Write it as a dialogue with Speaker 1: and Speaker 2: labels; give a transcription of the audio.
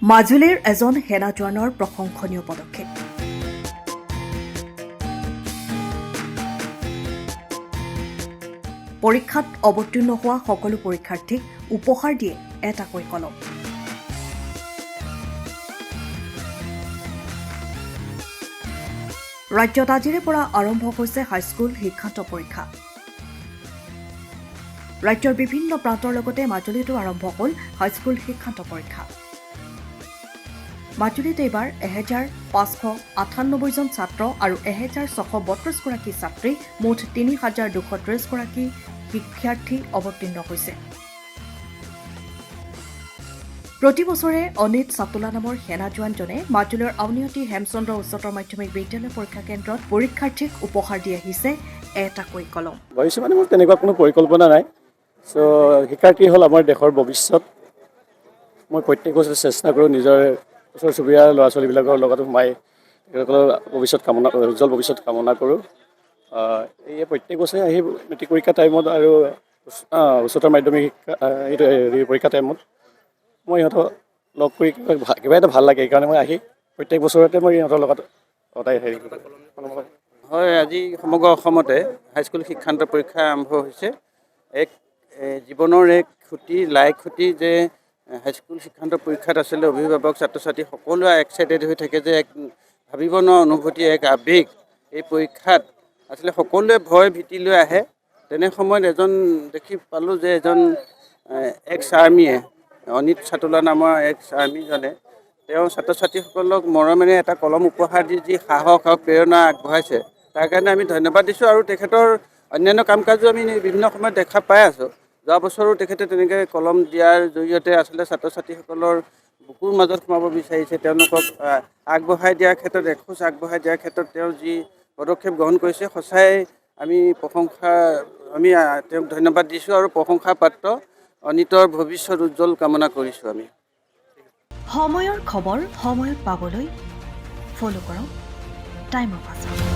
Speaker 1: মাজুলীৰ এজন সেনা জোৱানৰ প্ৰশংসনীয় পদক্ষেপ। পৰীক্ষাত অৱতীৰ্ণ হোৱা সকলো পৰীক্ষাৰ্থীক উপহাৰ দিয়ে এটাকৈ কলম। ৰাজ্যত আজিৰে পৰা আৰম্ভ হৈছে হাইস্কুল শিক্ষান্ত পৰীক্ষা। ৰাজ্যৰ বিভিন্ন প্ৰান্তৰ লগতে মাজুলীতো আৰম্ভ হ'ল হাইস্কুল শিক্ষান্ত পৰীক্ষা। মাজুলীত এইবাৰ ১,৫৯৮ জন ছাত্ৰ আৰু ১,৬৩২ গৰাকী ছাত্ৰী, মুঠ ৩,২৩০ গৰাকী শিক্ষাৰ্থী অৱতীৰ্ণ হৈছে। প্ৰতি বছৰে অনিত চাটোলা নামৰ সেনা জোৱানজনে মাজুলীৰ আউনীআটী হেমচন্দ্ৰ উচ্চতৰ মাধ্যমিক বিদ্যালয় পৰীক্ষা কেন্দ্ৰত পৰীক্ষাৰ্থীক উপহাৰ দি আহিছে এটাকৈ কলম।
Speaker 2: ভাবিছোঁ মানে মোৰ তেনেকুৱা কোনো পৰিকল্পনা নাই। শিক্ষাৰ্থী হ'ল আমাৰ দেশৰ ভৱিষ্যত। মই প্ৰত্যেক বছৰে চেষ্টা কৰোঁ নিজৰ ওচৰ চুবুৰীয়া ল'ৰা ছোৱালীবিলাকৰ লগত সোমাই তেখেতসকলৰ উজ্জ্বল ভৱিষ্যত কামনা কৰোঁ। এই প্ৰত্যেক বছৰে আহি মেট্ৰিক পৰীক্ষা টাইমত আৰু উচ্চতৰ মাধ্যমিক শিক্ষা পৰীক্ষা টাইমত মই ইহঁতক লগ কৰি কিবা এটা ভাল লাগে। সেইকাৰণে মই আহি প্ৰত্যেক বছৰতে মই ইহঁতৰ লগত সদায়
Speaker 3: হয়, আজি সমগ্ৰ অসমতে হাইস্কুল শিক্ষান্ত পৰীক্ষা আৰম্ভ হৈছে। এক জীৱনৰ এক খুঁটি যে হাইস্কুল শিক্ষান্ত পৰীক্ষাত আচলতে অভিভাৱক ছাত্ৰ ছাত্ৰী সকলোৱে এক্সাইটেড হৈ থাকে যে এক ভাবিব নোৱাৰা অনুভূতি, এক আৱেগ। এই পৰীক্ষাত আচলতে সকলোৱে ভয় ভীতি লৈ আহে। তেনে সময়ত দেখি পালোঁ যে এজন এক্স আৰ্মীয়ে, অনিত চাটোলা নামৰ এক্স আৰ্মীজনে তেওঁ ছাত্ৰ ছাত্ৰীসকলক মৰমেৰে এটা কলম উপহাৰ দি যি সাহস আৰু প্ৰেৰণা আগবঢ়াইছে, তাৰ কাৰণে আমি ধন্যবাদ দিছোঁ। আৰু তেখেতৰ অন্যান্য কাম কাজো আমি বিভিন্ন সময়ত দেখা পাই আছোঁ। যোৱা বছৰো তেখেতে তেনেকৈ কলম দিয়াৰ জৰিয়তে আচলতে ছাত্ৰ ছাত্ৰীসকলৰ বুকুৰ মাজত সোমাব বিচাৰিছে। তেওঁলোকক আগবঢ়াই দিয়াৰ ক্ষেত্ৰত, এখোজ আগবঢ়াই দিয়াৰ ক্ষেত্ৰত তেওঁ যি পদক্ষেপ গ্ৰহণ কৰিছে, সঁচাই আমি তেওঁক ধন্যবাদ দিছোঁ আৰু প্ৰশংসাৰ পাত্ৰ। অনিতৰ ভৱিষ্যত উজ্জ্বল কামনা কৰিছোঁ আমি।
Speaker 1: সময়ৰ খবৰ সময়ত পাবলৈ ফ'ল' কৰক টাইম অফ আছাম।